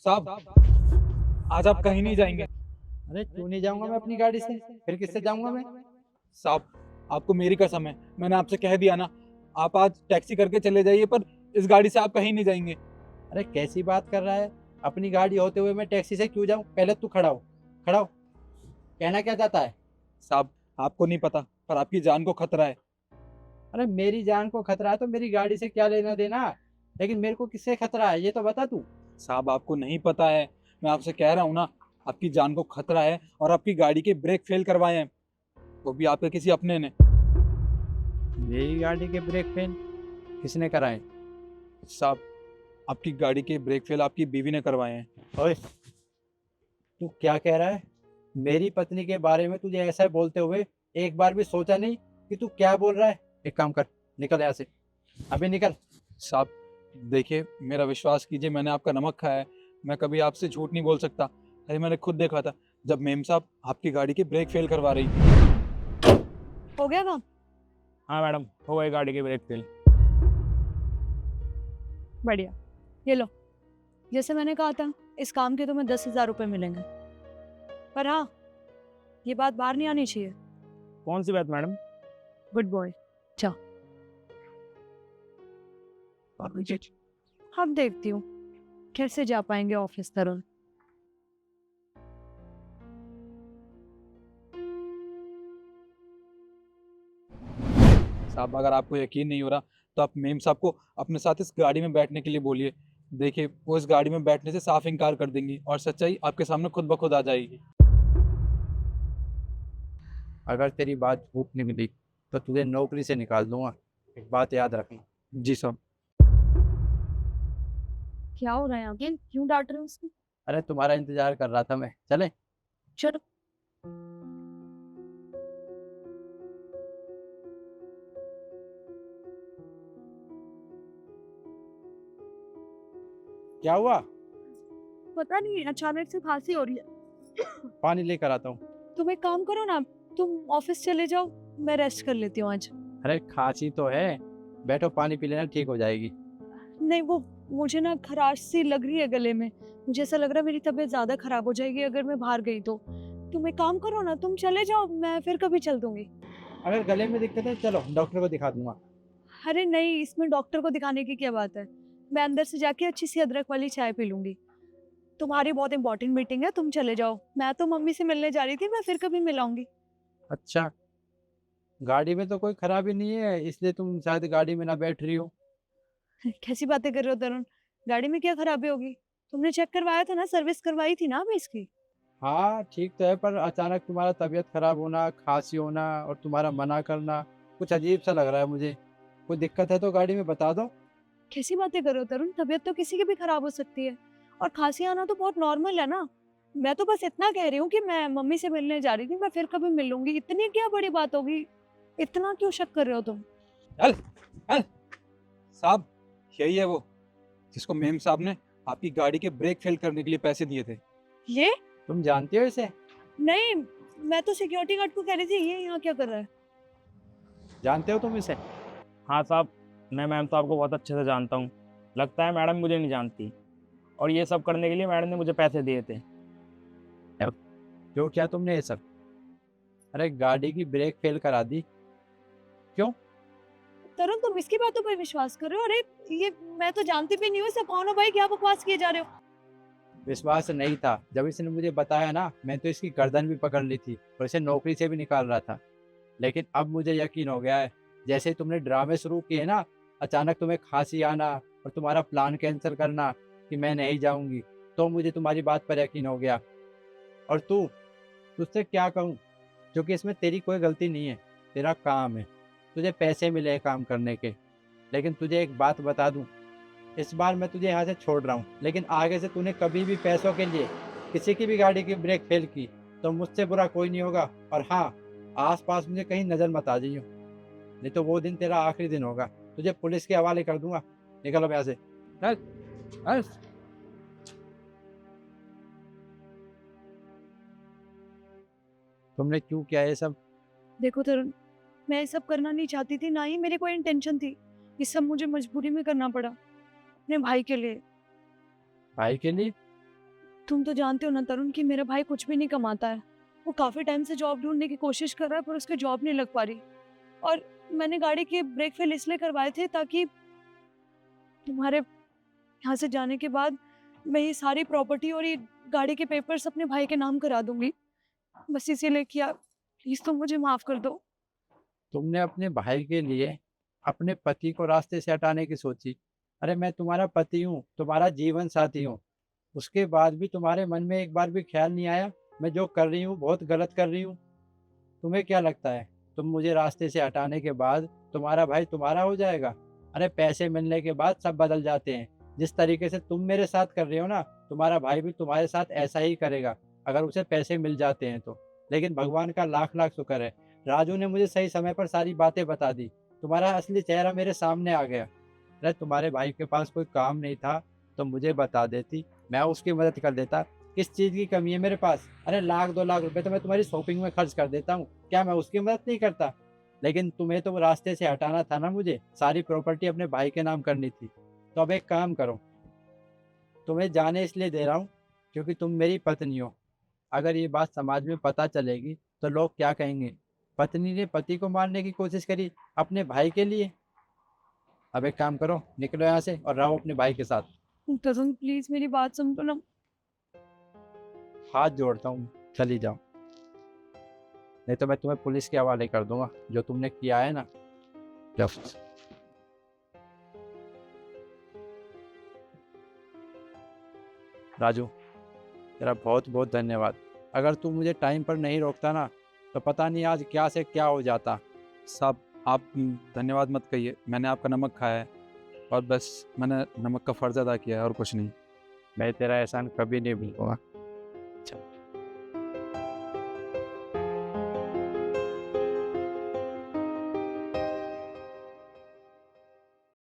साहब, आज आप कहीं नहीं जाएंगे। अरे क्यों नहीं जाऊंगा मैं अपनी गाड़ी से? फिर किससे जाऊंगा मैं? साहब, आपको मेरी कसम है, मैंने आपसे कह दिया ना, आप आज टैक्सी करके चले जाइए, पर इस गाड़ी से आप कहीं नहीं जाएंगे। अरे कैसी बात कर रहा है? अपनी गाड़ी होते हुए मैं टैक्सी से क्यों जाऊं? पहले तू खड़ा हो, खड़ा हो। कहना क्या चाहता है? साहब, आपको नहीं पता, पर आपकी जान को खतरा है। अरे मेरी जान को खतरा है तो मेरी गाड़ी से क्या लेना देना? लेकिन मेरे को किससे खतरा है ये तो बता तू। साहब, आपको नहीं पता है, मैं आपसे कह रहा हूँ ना, आपकी जान को खतरा है, और आपकी गाड़ी के ब्रेक फेल करवाए हैं, वो भी आपके किसी अपने ने। मेरी गाड़ी के ब्रेक फेल किसने कराए? साहब, आपकी गाड़ी के ब्रेक फेल आपकी बीवी ने करवाए हैं। ओए, तू क्या कह रहा है? मेरी पत्नी के बारे में तुझे ऐसा बोलते हुए एक बार भी सोचा नहीं कि तू क्या बोल रहा है? एक काम कर, निकल यहाँ से, अभी निकल। साहब, देखिए, मेरा विश्वास कीजिए, मैंने आपका नमक खाया है, मैं कभी आपसे झूठ नहीं बोल सकता। अरे मैंने खुद देखा था, जब मेम साहब आपकी गाड़ी की ब्रेक फेल करवा रही थी। हो गया काम? हाँ मैडम, हो गई गाड़ी की ब्रेक फेल। बढ़िया। ये लो, जैसे मैंने कहा था, इस काम के तुम्हें 10,000 रुपये मिलेंगे। पर हाँ, ये बात बाहर नहीं आनी चाहिए। कौन सी बात मैडम? Good boy. जाओ। अब देखती हूँ कैसे जा पाएंगे ऑफिस तरुण। साहब, अगर आपको यकीन नहीं हो रहा, तो आप मेम साहब को अपने साथ इस गाड़ी में बैठने के लिए बोलिए। देखिए, वो इस गाड़ी में बैठने से साफ इनकार कर देंगी, और सच्चाई आपके सामने खुद ब खुद आ जाएगी। अगर तेरी बात झूठ निकली तो तुझे नौकरी से निकाल दूंगा, एक बात याद रखना। जी साहब। क्या हो रहा है यहाँ पे? क्यों डांट रहे हो उसको? अरे तुम्हारा इंतजार कर रहा था मैं, चले। चलो। क्या हुआ? पता नहीं, अचानक से खांसी हो रही है। पानी लेकर आता हूँ। तुम एक काम करो ना, तुम ऑफिस चले जाओ, मैं रेस्ट कर लेती हूँ आज। अरे खांसी तो है, बैठो पानी पी लेना, ठीक हो जाएगी। नहीं, वो मुझे ना खराश सी लग रही है गले में। मुझे ऐसा लग रहा है मेरी तबीयत ज्यादा खराब हो जाएगी अगर मैं बाहर गई तो। तुम एक काम करो ना, तुम चले जाओ, मैं फिर कभी चल दूंगी। अगर गले में दिक्कत है चलो डॉक्टर को दिखा दूंगा। अरे नहीं, इसमें डॉक्टर को दिखाने की क्या बात है। मैं अंदर से जाके अच्छी सी अदरक वाली चाय पी लूंगी। तुम्हारी बहुत इंपॉर्टेंट मीटिंग है, तुम चले जाओ। मैं तो मम्मी से मिलने जा रही थी, मैं फिर कभी मिलाऊंगी। अच्छा, गाड़ी में तो कोई खराबी नहीं है इसलिए तुम शायद गाड़ी में ना बैठ रही हो। कैसी बातें कर रहे हो तरुण? गाड़ी में क्या खराबी होगी? तुमने चेक करवाया था ना, सर्विस करवाई थी ना अभी इसकी। हाँ ठीक तो है, पर अचानक तुम्हारा तबीयत खराब होना, खांसी होना और तुम्हारा मना करना कुछ अजीब सा लग रहा है मुझे। कोई दिक्कत है तो गाड़ी में बता दो। कैसी बातें कर रहे हो तरुण? तबीयत तो किसी की भी खराब हो सकती है, और खांसी आना तो बहुत नॉर्मल है ना। मैं तो बस इतना कह रही हूँ कि मैं मम्मी से मिलने जा रही थी, मैं फिर कभी मिल लूंगी। इतनी क्या बड़ी बात होगी? इतना क्यों शक कर रहे हो तुम? चल, चल। साहब, यही है वो जिसको मेम साहब ने आपकी गाड़ी के ब्रेक फेल करने के लिए पैसे दिए थे। ये? तुम जानती हो इसे? नहीं, मैं तो सिक्योरिटी गार्ड को कह रही थी, ये यहाँ क्या कर रहा है? जानते हो तुम इसे? हाँ साहब, मैं मैम साहब को बहुत अच्छे से जानता हूँ। लगता है मैडम मुझे नहीं जानती, और ये सब करने के लिए मैडम ने मुझे पैसे दिए थे। क्यों, क्या तुमने ये सब? अरे गाड़ी की ब्रेक फेल करा दी, क्यों? तरुण, तुम इसकी बातों पर विश्वास कर रहे हो? अरे ये मैं तो जानती भी नहीं हूँ, इसे कौन हो भाई, क्या बकवास किए जा रहे हो? विश्वास नहीं था, जब इसने मुझे बताया ना मैं तो इसकी गर्दन भी पकड़ ली थी और इसे नौकरी से भी निकाल रहा था। लेकिन अब मुझे यकीन हो गया है, जैसे ही तुमने ड्रामे शुरू किए ना, अचानक तुम्हें खांसी आना और तुम्हारा प्लान कैंसिल करना कि मैं नहीं जाऊंगी, तो मुझे तुम्हारी बात पर यकीन हो गया। और तू, तुझसे क्या कहूँ, क्योंकि इसमें तेरी कोई गलती नहीं है, तेरा काम है, तुझे पैसे मिले हैं काम करने के। लेकिन तुझे एक बात बता दूँ, इस बार मैं तुझे यहाँ से छोड़ रहा हूँ, लेकिन आगे से तूने कभी भी पैसों के लिए किसी की भी गाड़ी की ब्रेक फेल की तो मुझसे बुरा कोई नहीं होगा। और हाँ, आसपास मुझे कहीं नज़र मत आ जाइयो, नहीं तो वो दिन तेरा आखिरी दिन होगा, तुझे पुलिस के हवाले कर दूंगा। निकल अब यहाँ से, चल, चल। तुमने क्यों किया ये सब? देखो तरुण, मैं ये सब करना नहीं चाहती थी, ना ही मेरी कोई इंटेंशन थी। ये सब मुझे मजबूरी में करना पड़ा, अपने भाई के लिए। भाई के लिए? तुम तो जानते हो ना तरुण कि मेरा भाई कुछ भी नहीं कमाता है। वो काफ़ी टाइम से जॉब ढूँढने की कोशिश कर रहा है पर उसकी जॉब नहीं लग पा रही। और मैंने गाड़ी के ब्रेक फेल इसलिए करवाए थे ताकि तुम्हारे यहाँ से जाने के बाद मैं ये सारी प्रॉपर्टी और ये गाड़ी के पेपर्स अपने भाई के नाम करा दूँगी। बस इसीलिए किया। प्लीज़ तुम मुझे माफ़ कर दो। तुमने अपने भाई के लिए अपने पति को रास्ते से हटाने की सोची। अरे मैं तुम्हारा पति हूँ, तुम्हारा जीवन साथी हूँ। उसके बाद भी तुम्हारे मन में एक बार भी ख्याल नहीं आया मैं जो कर रही हूँ बहुत गलत कर रही हूँ? तुम्हें क्या लगता है तुम मुझे रास्ते से हटाने के बाद तुम्हारा भाई तुम्हारा हो जाएगा? अरे पैसे मिलने के बाद सब बदल जाते हैं। जिस तरीके से तुम मेरे साथ कर रहे हो ना, तुम्हारा भाई भी तुम्हारे साथ ऐसा ही करेगा अगर उसे पैसे मिल जाते हैं तो। लेकिन भगवान का लाख लाख शुक्र है, राजू ने मुझे सही समय पर सारी बातें बता दी। तुम्हारा असली चेहरा मेरे सामने आ गया। अरे तुम्हारे भाई के पास कोई काम नहीं था तो मुझे बता देती, मैं उसकी मदद कर देता। किस चीज़ की कमी है मेरे पास? अरे लाख 2 लाख रुपए तो मैं तुम्हारी शॉपिंग में खर्च कर देता हूँ, क्या मैं उसकी मदद नहीं करता? लेकिन तुम्हें तो रास्ते से हटाना था ना मुझे, सारी प्रॉपर्टी अपने भाई के नाम करनी थी। तो अब एक काम करो, तुम्हें जाने इसलिए दे रहा हूँ क्योंकि तुम मेरी पत्नी हो। अगर ये बात समाज में पता चलेगी तो लोग क्या कहेंगे? पत्नी ने पति को मारने की कोशिश करी अपने भाई के लिए। अब एक काम करो, निकलो यहाँ से और रहो अपने भाई के साथ। तरुण प्लीज़ मेरी बात समझो ना। हाथ जोड़ता हूँ, चली जाओ, नहीं तो मैं तुम्हें पुलिस के हवाले कर दूंगा जो तुमने किया है ना। जाओ। राजू, तेरा बहुत बहुत धन्यवाद। अगर तू मुझे टाइम पर नहीं रोकता ना तो पता नहीं आज क्या से क्या हो जाता। साहब आप धन्यवाद मत कहिए, मैंने आपका नमक खाया है और बस मैंने नमक का फ़र्ज़ अदा किया है और कुछ नहीं। मैं तेरा एहसान कभी नहीं भूलूंगा।